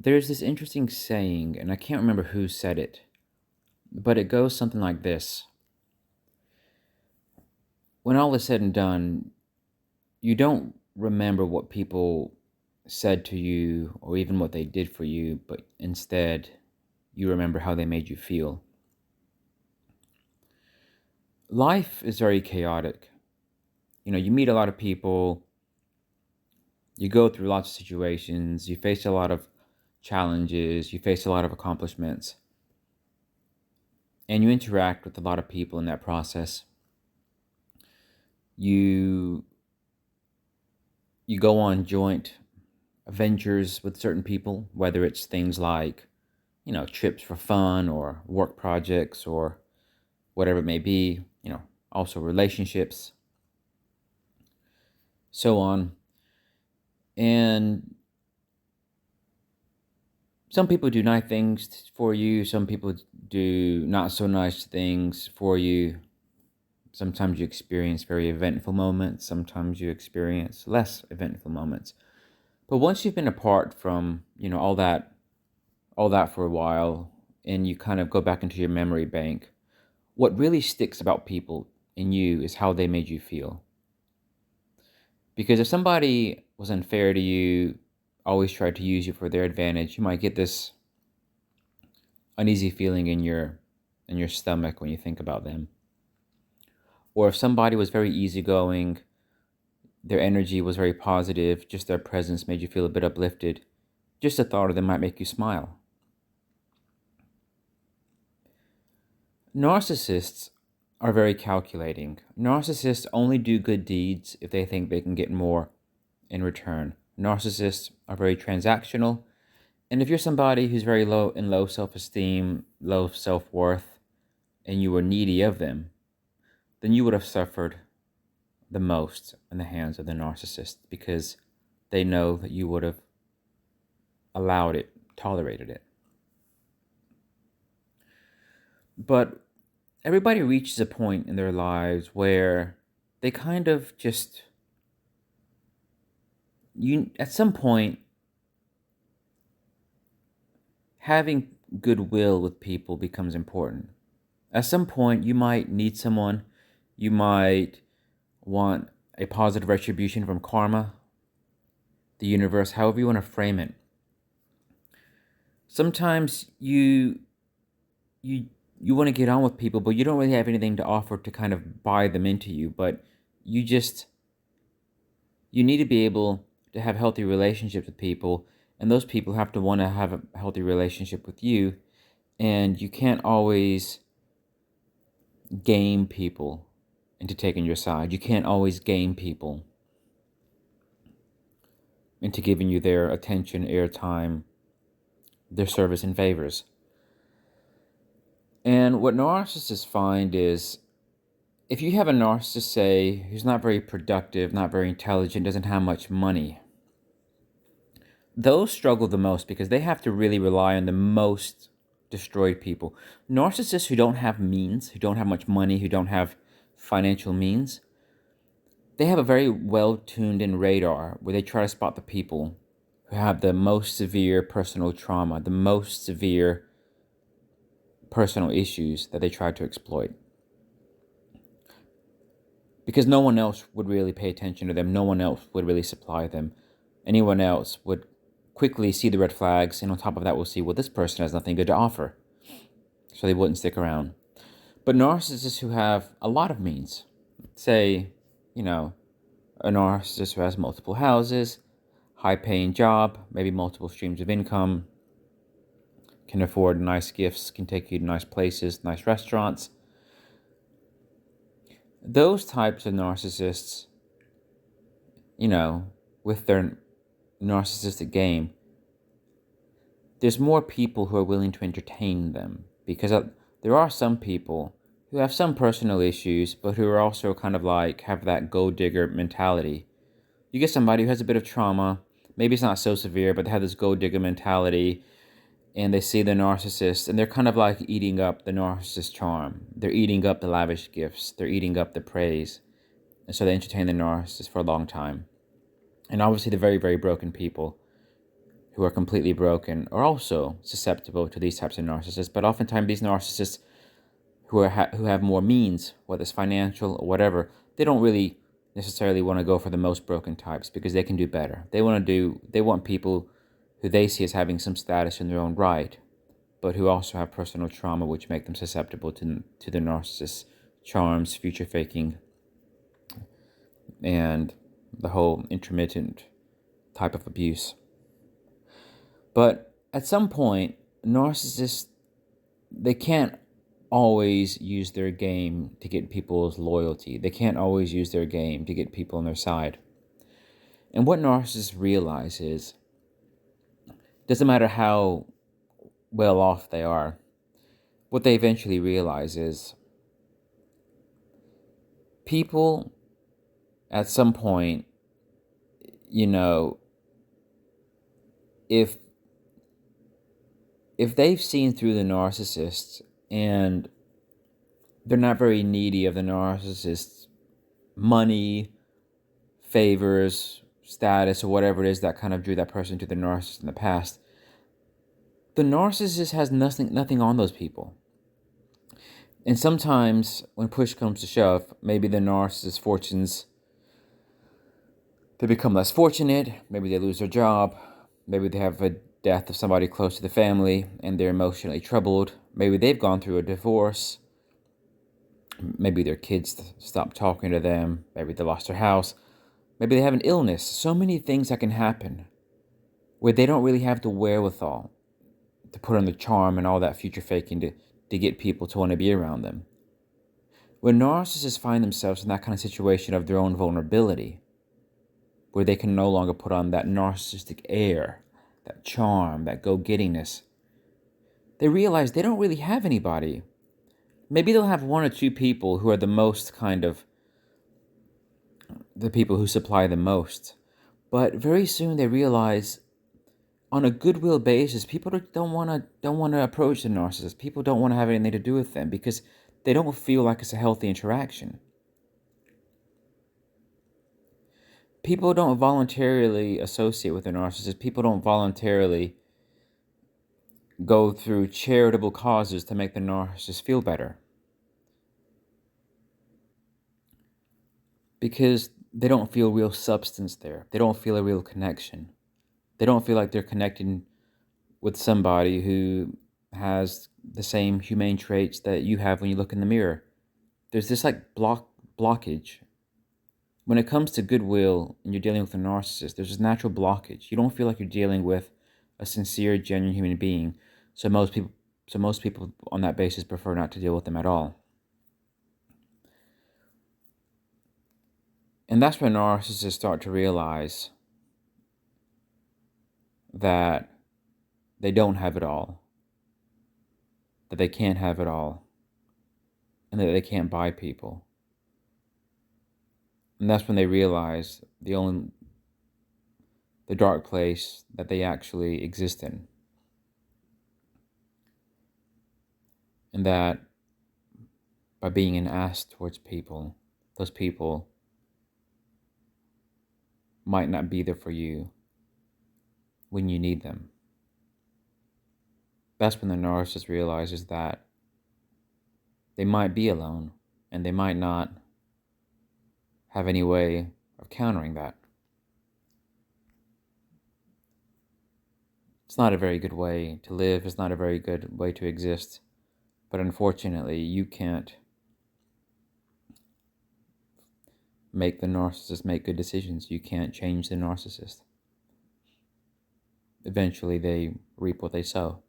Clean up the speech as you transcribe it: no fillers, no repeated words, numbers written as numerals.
There's this interesting saying, and I can't remember who said it, but it goes something like this. When all is said and done, you don't remember what people said to you or even what they did for you, but instead you remember how they made you feel. Life is very chaotic. You meet a lot of people, you go through lots of situations, you face a lot of challenges, you face a lot of accomplishments, and you interact with a lot of people in that process. You you go on joint ventures with certain people, whether it's things like, trips for fun or work projects or whatever it may be, also relationships, so on. And some people do nice things for you, some people do not so nice things for you. Sometimes you experience very eventful moments, sometimes you experience less eventful moments. But once you've been apart from, all that for a while, and you kind of go back into your memory bank, what really sticks about people in you is how they made you feel. Because if somebody was unfair to you, always tried to use you for their advantage, you might get this uneasy feeling in your stomach when you think about them. Or if somebody was very easygoing, their energy was very positive, just their presence made you feel a bit uplifted, just the thought of them might make you smile. Narcissists are very calculating. Narcissists only do good deeds if they think they can get more in return. Narcissists are very transactional. And if you're somebody who's very low self-esteem, low self-worth, and you were needy of them, then you would have suffered the most in the hands of the narcissist because they know that you would have allowed it, tolerated it. But everybody reaches a point in their lives where they kind of just, at some point, having goodwill with people becomes important. At some point, you might need someone, you might want a positive retribution from karma, the universe, however you want to frame it. Sometimes you you want to get on with people, but you don't really have anything to offer to kind of buy them into you, but you just you need to be able to have healthy relationships with people, and those people have to want to have a healthy relationship with you, and you can't always game people into taking your side. You can't always game people into giving you their attention, airtime, their service and favors. And what narcissists find is if you have a narcissist, say, who's not very productive, not very intelligent, doesn't have much money, those struggle the most because they have to really rely on the most destroyed people. Narcissists who don't have means, who don't have much money, who don't have financial means, they have a very well tuned in radar where they try to spot the people who have the most severe personal trauma, the most severe personal issues that they try to exploit. Because no one else would really pay attention to them, no one else would really supply them. Anyone else would quickly see the red flags, and on top of that, we'll see, well, this person has nothing good to offer. So they wouldn't stick around. But narcissists who have a lot of means, say, a narcissist who has multiple houses, high-paying job, maybe multiple streams of income, can afford nice gifts, can take you to nice places, nice restaurants. Those types of narcissists, with their narcissistic game, there's more people who are willing to entertain them because there are some people who have some personal issues, but who are also kind of like have that gold digger mentality. You get somebody who has a bit of trauma, maybe it's not so severe, but they have this gold digger mentality, and they see the narcissist, and they're kind of like eating up the narcissist charm. They're eating up the lavish gifts. They're eating up the praise. And so they entertain the narcissist for a long time. And obviously the very, very broken people, who are completely broken are also susceptible to these types of narcissists. But oftentimes these narcissists who have more means, whether it's financial or whatever, they don't really necessarily want to go for the most broken types because they can do better. They want people who they see as having some status in their own right, but who also have personal trauma which make them susceptible to the narcissist's charms, future faking, and the whole intermittent type of abuse. But at some point, narcissists, they can't always use their game to get people's loyalty. They can't always use their game to get people on their side. And what narcissists realize is, doesn't matter how well off they are, what they eventually realize is people at some point, you know, if they've seen through the narcissist and they're not very needy of the narcissist's money, favors, status, or whatever it is that kind of drew that person to the narcissist in the past, the narcissist has nothing on those people. And sometimes when push comes to shove, maybe the narcissist's fortunes, they become less fortunate, maybe they lose their job, maybe they have a death of somebody close to the family and they're emotionally troubled, maybe they've gone through a divorce, maybe their kids stopped talking to them, maybe they lost their house, maybe they have an illness. So many things that can happen where they don't really have the wherewithal to put on the charm and all that future faking to get people to want to be around them. When narcissists find themselves in that kind of situation of their own vulnerability, where they can no longer put on that narcissistic air, that charm, that go-gettingness, they realize they don't really have anybody. Maybe they'll have one or two people who are the most kind of the people who supply the most. But very soon they realize on a goodwill basis, people don't want to approach the narcissist. People don't want to have anything to do with them because they don't feel like it's a healthy interaction. People don't voluntarily associate with a narcissist. People don't voluntarily go through charitable causes to make the narcissist feel better. Because they don't feel real substance there. They don't feel a real connection. They don't feel like they're connecting with somebody who has the same humane traits that you have when you look in the mirror. There's this like blockage. When it comes to goodwill and you're dealing with a narcissist, there's this natural blockage. You don't feel like you're dealing with a sincere, genuine human being. So most people on that basis prefer not to deal with them at all. And that's when narcissists start to realize that they don't have it all, that they can't have it all, and that they can't buy people. And that's when they realize the dark place that they actually exist in. And that by being an ass towards people, those people might not be there for you when you need them. That's when the narcissist realizes that they might be alone and they might not have any way of countering that. It's not a very good way to live. It's not a very good way to exist. But unfortunately, you can't make the narcissist make good decisions. You can't change the narcissist. Eventually, they reap what they sow.